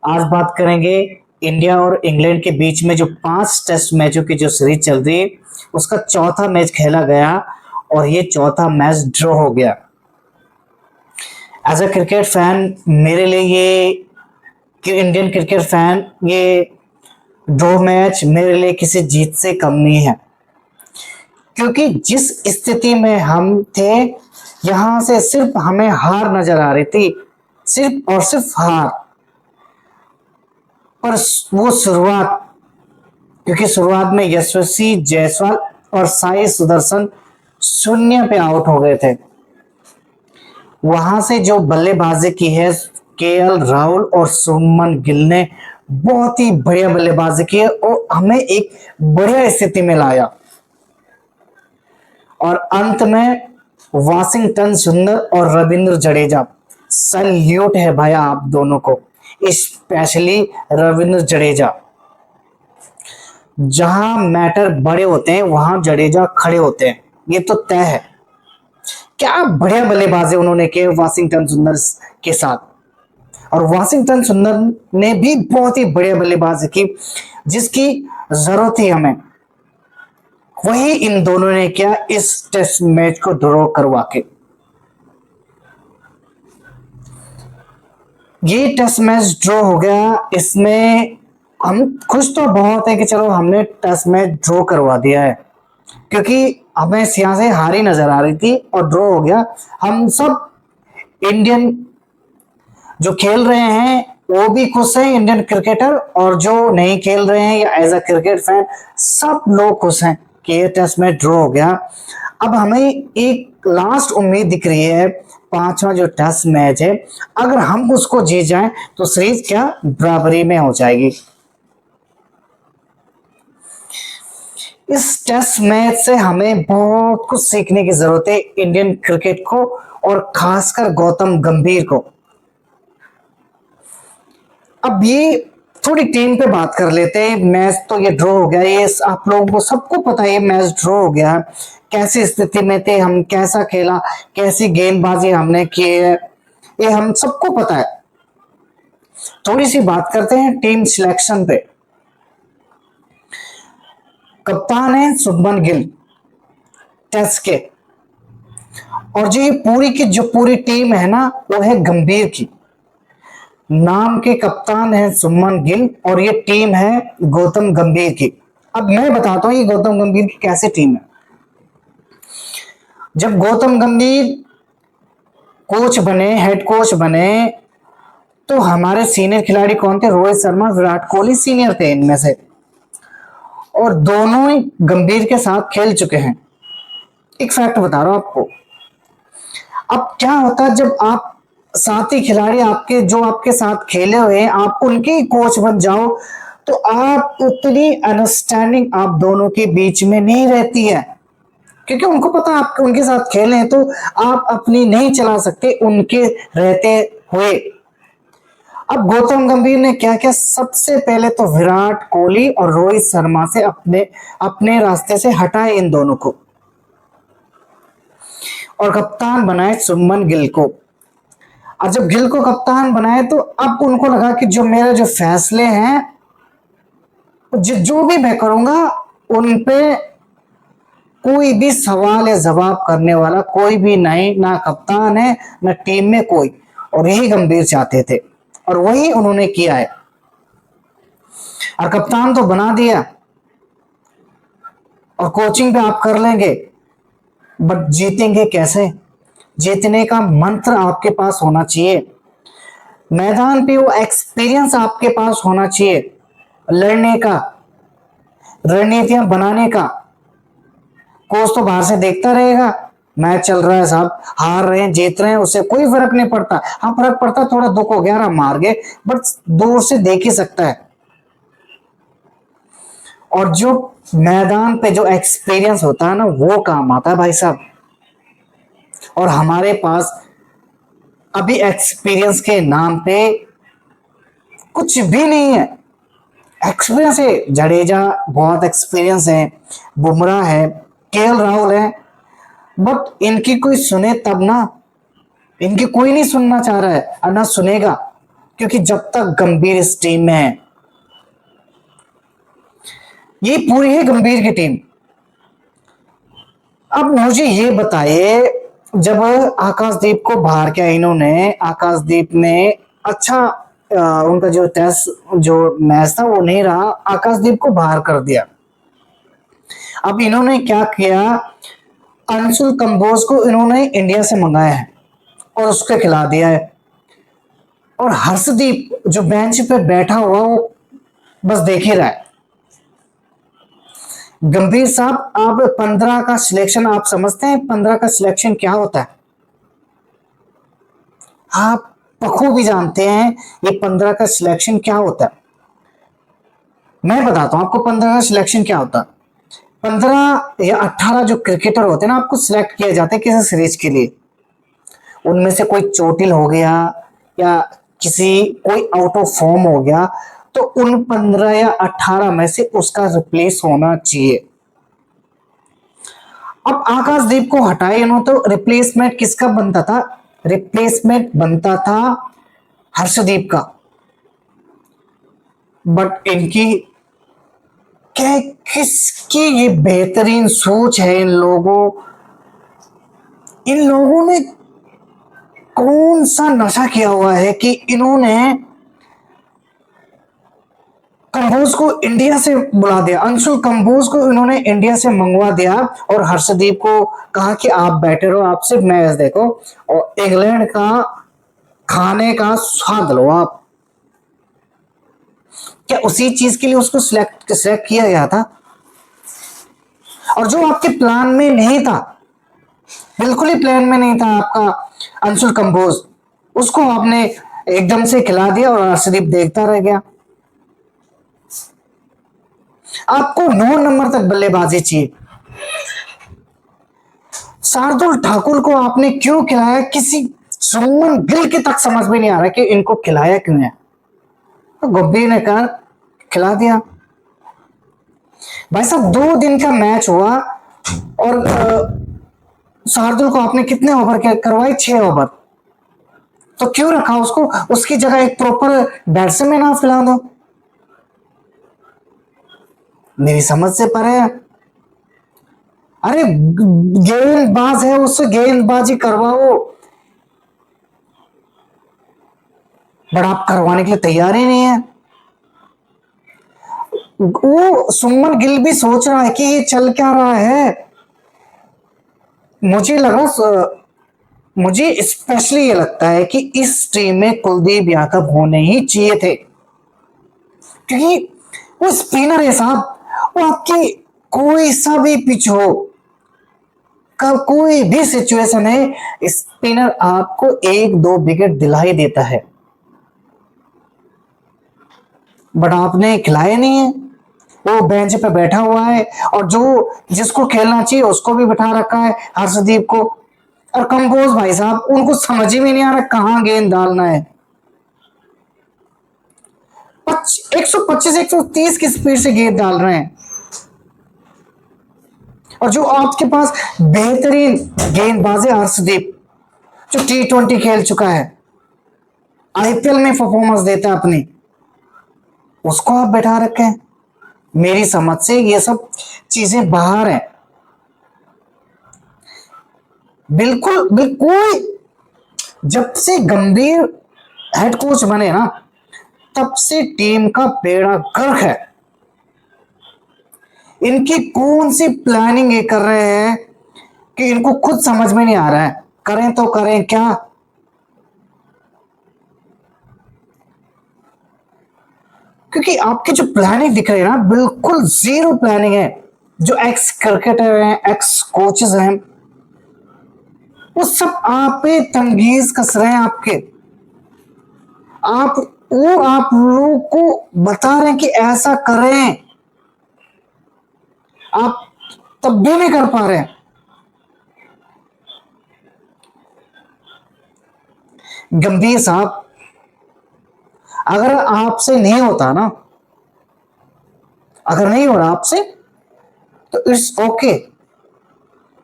आज बात करेंगे इंडिया और इंग्लैंड के बीच में जो 5 टेस्ट मैचों की जो सीरीज चल रही है उसका चौथा मैच खेला गया और ये चौथा मैच ड्रॉ हो गया। एज अ क्रिकेट फैन मेरे लिए ये इंडियन क्रिकेट फैन ये ड्रॉ मैच मेरे लिए किसी जीत से कम नहीं है, क्योंकि जिस स्थिति में हम थे यहां से सिर्फ हमें हार नजर आ रही थी, सिर्फ और सिर्फ हार। पर वो शुरुआत, क्योंकि शुरुआत में यशस्वी जायसवाल और साई सुदर्शन शून्य पे आउट हो गए थे। वहां से जो बल्लेबाजी की है केएल राहुल और शुभमन गिल ने बहुत ही बढ़िया बल्लेबाजी की है और हमें एक बढ़िया स्थिति में लाया। और अंत में वाशिंगटन सुंदर और रविंद्र जडेजा, सल्यूट है भाई आप दोनों को, स्पेशली रविंद्र जडेजा। जहां मैटर बड़े होते हैं वहां जडेजा खड़े होते हैं, ये तो तय है। क्या बढ़िया बल्लेबाजी उन्होंने किए वाशिंगटन सुंदर के साथ, और वाशिंगटन सुंदर ने भी बहुत ही बढ़िया बल्लेबाजी की जिसकी जरूरत थी हमें। वही इन दोनों ने किया इस टेस्ट मैच को ड्रॉ करवा के। ये टेस्ट मैच ड्रॉ हो गया, इसमें हम खुश तो बहुत है कि चलो हमने टेस्ट मैच ड्रॉ करवा दिया है, क्योंकि हमें यहां से हारी नजर आ रही थी और ड्रॉ हो गया। हम सब इंडियन जो खेल रहे हैं वो भी खुश हैं, इंडियन क्रिकेटर, और जो नहीं खेल रहे हैं या एज अ क्रिकेट फैन सब लोग खुश हैं कि ये टेस्ट मैच ड्रॉ हो गया। अब हमें एक लास्ट उम्मीद दिख रही है, पांचवा जो टेस्ट मैच है अगर हम उसको जीत जाएं तो सीरीज क्या बराबरी में हो जाएगी। इस टेस्ट मैच से हमें बहुत कुछ सीखने की जरूरत है इंडियन क्रिकेट को, और खासकर गौतम गंभीर को। अब ये थोड़ी टीम पे बात कर लेते हैं। मैच तो ये ड्रॉ हो गया, ये आप लोगों को सबको पता है, ये मैच ड्रॉ हो गया। कैसी स्थिति में थे हम, कैसा खेला, कैसी गेंदबाजी हमने की है, ये हम सबको पता है। थोड़ी सी बात करते हैं टीम सिलेक्शन पे। कप्तान है शुभमन गिल टेस्ट के, और जो ये पूरी की जो पूरी टीम है ना वो है गंभीर की। नाम के कप्तान है शुभमन गिल और ये टीम है गौतम गंभीर की। अब मैं बताता हूं ये गौतम गंभीर की कैसी टीम है। जब गौतम गंभीर कोच बने, हेड कोच बने, तो हमारे सीनियर खिलाड़ी कौन थे? रोहित शर्मा, विराट कोहली सीनियर थे इनमें से, और दोनों ही गंभीर के साथ खेल चुके हैं। एक फैक्ट बता रहा हूं आपको। अब क्या होता है जब आप साथी खिलाड़ी आपके जो आपके साथ खेले हुए हैं आप उनके ही कोच बन जाओ, तो आप उतनी अंडरस्टैंडिंग आप दोनों के बीच में नहीं रहती है, क्योंकि उनको पता है आप उनके साथ खेले हैं तो आप अपनी नहीं चला सकते उनके रहते हुए। अब गौतम गंभीर ने क्या किया? सबसे पहले तो विराट कोहली और रोहित शर्मा से अपने अपने रास्ते से हटाए इन दोनों को, और कप्तान बनाए शुभमन गिल को। और जब गिल को कप्तान बनाए तो अब उनको लगा कि जो मेरे जो फैसले हैं, जो भी मैं करूंगा उन पे कोई भी सवाल या जवाब करने वाला कोई भी नहीं, ना कप्तान है ना टीम में कोई। और यही गंभीर चाहते थे और वही उन्होंने किया है, और कप्तान तो बना दिया और कोचिंग पे आप कर लेंगे, बट जीतेंगे कैसे? जीतने का मंत्र आपके पास होना चाहिए, मैदान पे वो एक्सपीरियंस आपके पास होना चाहिए, लड़ने का, रणनीतियां बनाने का। कोच तो बाहर से देखता रहेगा, मैच चल रहा है साहब, हार रहे हैं जीत रहे हैं उससे कोई फर्क नहीं पड़ता। हाँ फर्क पड़ता, थोड़ा दुख हो गया, मार गए, बट दूर से देख ही सकता है। और जो मैदान पे जो एक्सपीरियंस होता है ना वो काम आता है भाई साहब, और हमारे पास अभी एक्सपीरियंस के नाम पे कुछ भी नहीं है। एक्सपीरियंस है, जडेजा बहुत एक्सपीरियंस है, बुमराह है, केएल राहुल है, बट इनकी कोई सुने तब ना, इनकी कोई नहीं सुनना चाह रहा है और ना सुनेगा। क्योंकि जब तक गंभीर इस टीम में है, ये पूरी है गंभीर की टीम। अब मुझे ये बताइए, जब आकाशदीप को बाहर किया इन्होंने, आकाशदीप ने अच्छा उनका जो टेस्ट जो मैच था वो नहीं रहा, आकाशदीप को बाहर कर दिया। अब इन्होंने क्या किया, अंशुल कंबोज को इन्होंने इंडिया से मंगाया है और उसको खिला दिया है। और हर्षदीप जो बेंच पे बैठा हुआ वो बस देख ही रहा है। गंभीर साहब, आप 15 का सिलेक्शन आप समझते हैं? 15 का सिलेक्शन क्या होता है? आप बखूबी जानते हैं ये 15 का सिलेक्शन क्या होता है। मैं बताता हूं आपको 15 का सिलेक्शन क्या होता है। 15 या 18 जो क्रिकेटर होते हैं ना, आपको सिलेक्ट किए जाते हैं किसी सीरीज के लिए। उनमें से कोई चोटिल हो गया या किसी कोई आउट ऑफ फॉर्म हो गया, तो उन 15 या 18 में से उसका रिप्लेस होना चाहिए। अब आकाशदीप को हटाए इन्होंने, तो रिप्लेसमेंट किसका बनता था? रिप्लेसमेंट बनता था हर्षदीप का। बट इनकी क्या, किसकी ये बेहतरीन सोच है इन लोगों ने कौन सा नशा किया हुआ है कि इन्होंने कंबोज को इंडिया से बुला दिया, अंशुल कंबोज को इन्होंने इंडिया से मंगवा दिया और हर्षदीप को कहा कि आप बैठे रहो, आप सिर्फ मैच देखो और इंग्लैंड का खाने का स्वाद लो आप। क्या उसी चीज के लिए उसको सिलेक्ट किया गया था? और जो आपके प्लान में नहीं था, बिल्कुल ही प्लान में नहीं था आपका अंशुल कंबोज, उसको आपने एकदम से खिला दिया और हर्षदीप देखता रह गया। आपको 9 नंबर तक बल्लेबाजी चाहिए। शार्दुल ठाकुर को आपने क्यों खिलाया? किसी शुभमन गिल के तक समझ में नहीं आ रहा कि इनको खिलाया क्यों है। तो गंभीर ने कहा खिला दिया। भाई साहब 2 दिन का मैच हुआ और शार्दुल को आपने कितने ओवर करवाए? 6 ओवर। तो क्यों रखा उसको? उसकी जगह एक प्रॉपर बैट्समैन आप खिला दो। मेरी समझ से परे है। अरे गेंदबाज है, उससे गेंदबाजी करवाओ, बट आप करवाने के लिए तैयार ही नहीं है। वो सुमन गिल भी सोच रहा है कि ये चल क्या रहा है। मुझे स्पेशली ये लगता है कि इस टीम में कुलदीप यादव होने ही चाहिए थे, क्योंकि वो स्पिनर है साहब। वो आपकी कोई सा भी पिच हो, कोई भी सिचुएशन है, स्पिनर आपको 1-2 विकेट दिला ही देता है। बट आपने खिलाया नहीं है। वो बेंच पे बैठा हुआ है और जो जिसको खेलना चाहिए उसको भी बैठा रखा है, हर्षदीप को। और कंबोज भाई साहब, उनको समझ ही में नहीं आ रहा कहां गेंद डालना है। 125-130 की स्पीड से गेंद डाल रहे हैं। और जो आपके पास बेहतरीन गेंदबाज है हर्षदीप, जो T20 खेल चुका है, आईपीएल में परफॉर्मेंस देता है अपनी, उसको आप बैठा रखे हैं। मेरी समझ से ये सब चीजें बाहर हैं। बिल्कुल बिल्कुल। जब से गंभीर हेड कोच बने ना, तब से टीम का बेड़ा गर्क है। इनकी कौन सी प्लानिंग ये कर रहे हैं कि इनको खुद समझ में नहीं आ रहा है। करें तो करें क्या? क्योंकि आपकी जो प्लानिंग दिख रही है ना, बिल्कुल जीरो प्लानिंग है। जो एक्स क्रिकेटर हैं, एक्स कोचेस हैं, वो सब आप पे तंगीज कस रहे हैं आपके। आप लोगों को बता रहे हैं कि ऐसा करें, आप तब भी नहीं कर पा रहे हैं। गंभीर साहब, अगर आपसे नहीं होता ना, अगर नहीं हो रहा आपसे, तो इट्स ओके,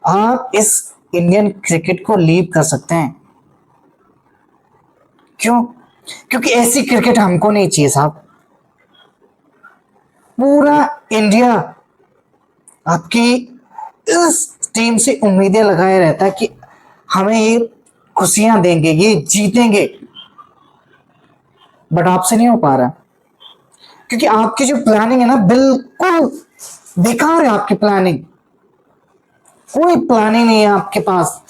आप इस इंडियन क्रिकेट को लीव कर सकते हैं। क्यों? क्योंकि ऐसी क्रिकेट हमको नहीं चाहिए साहब। पूरा इंडिया आपकी इस टीम से उम्मीदें लगाए रहता है कि हमें ये खुशियां देंगे, ये जीतेंगे, बट आपसे नहीं हो पा रहा, क्योंकि आपकी जो प्लानिंग है ना बिल्कुल बेकार है। आपकी प्लानिंग, कोई प्लानिंग नहीं है आपके पास।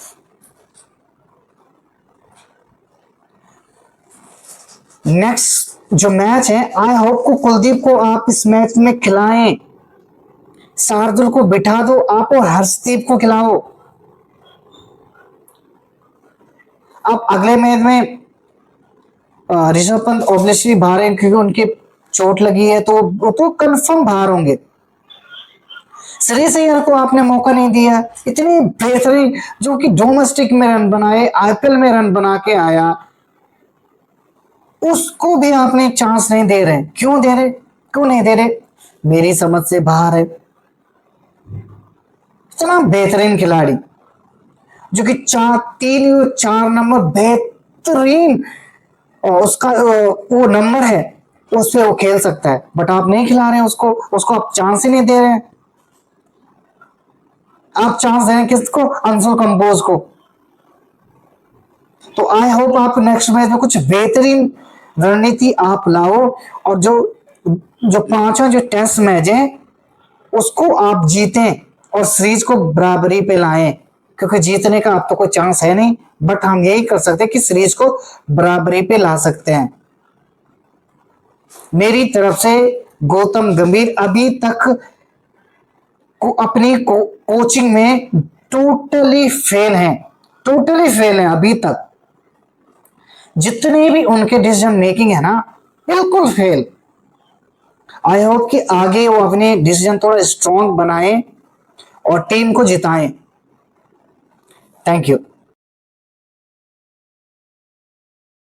नेक्स्ट जो मैच है, आई होप को कुलदीप को आप इस मैच में खिलाएं, शार्दुल को बिठा दो आप और हर्षदीप को खिलाओ। अब अगले मैच में ऋषभ पंत ऑब्वियसली बाहर है, क्योंकि उनकी चोट लगी है, तो वो तो कंफर्म बाहर होंगे। श्रेयस अय्यर को आपने मौका नहीं दिया, इतनी बेहतरीन जो कि डोमेस्टिक में रन बनाए, आईपीएल में रन बना के आया, उसको भी आपने चांस नहीं दे रहे। क्यों दे रहे, क्यों नहीं दे रहे, मेरी समझ से बाहर है। इतना बेहतरीन खिलाड़ी जो कि 4 बेहतरीन, और उसका वो नंबर है, उस पे वो खेल सकता है, बट आप नहीं खिला रहे हैं उसको, उसको आप चांस ही नहीं दे रहे हैं। आप चांस दे रहे हैं किसको, अंशुल कंबोज को। तो आई होप आप नेक्स्ट मैच में कुछ बेहतरीन रणनीति आप लाओ, और जो जो पांचवा जो टेस्ट मैच है उसको आप जीतें और सीरीज को बराबरी पे लाएं, क्योंकि जीतने का आप तो कोई चांस है नहीं, बट हम यही कर सकते हैं कि सीरीज को बराबरी पे ला सकते हैं। मेरी तरफ से गौतम गंभीर अभी तक अपनी कोचिंग में टोटली फेल हैं, टोटली फेल हैं अभी तक। जितनी भी उनके डिसीजन मेकिंग है ना, बिल्कुल फेल। आई होप कि आगे वो अपने डिसीजन थोड़ा स्ट्रॉन्ग बनाएं और टीम को जिताएं। Thank you.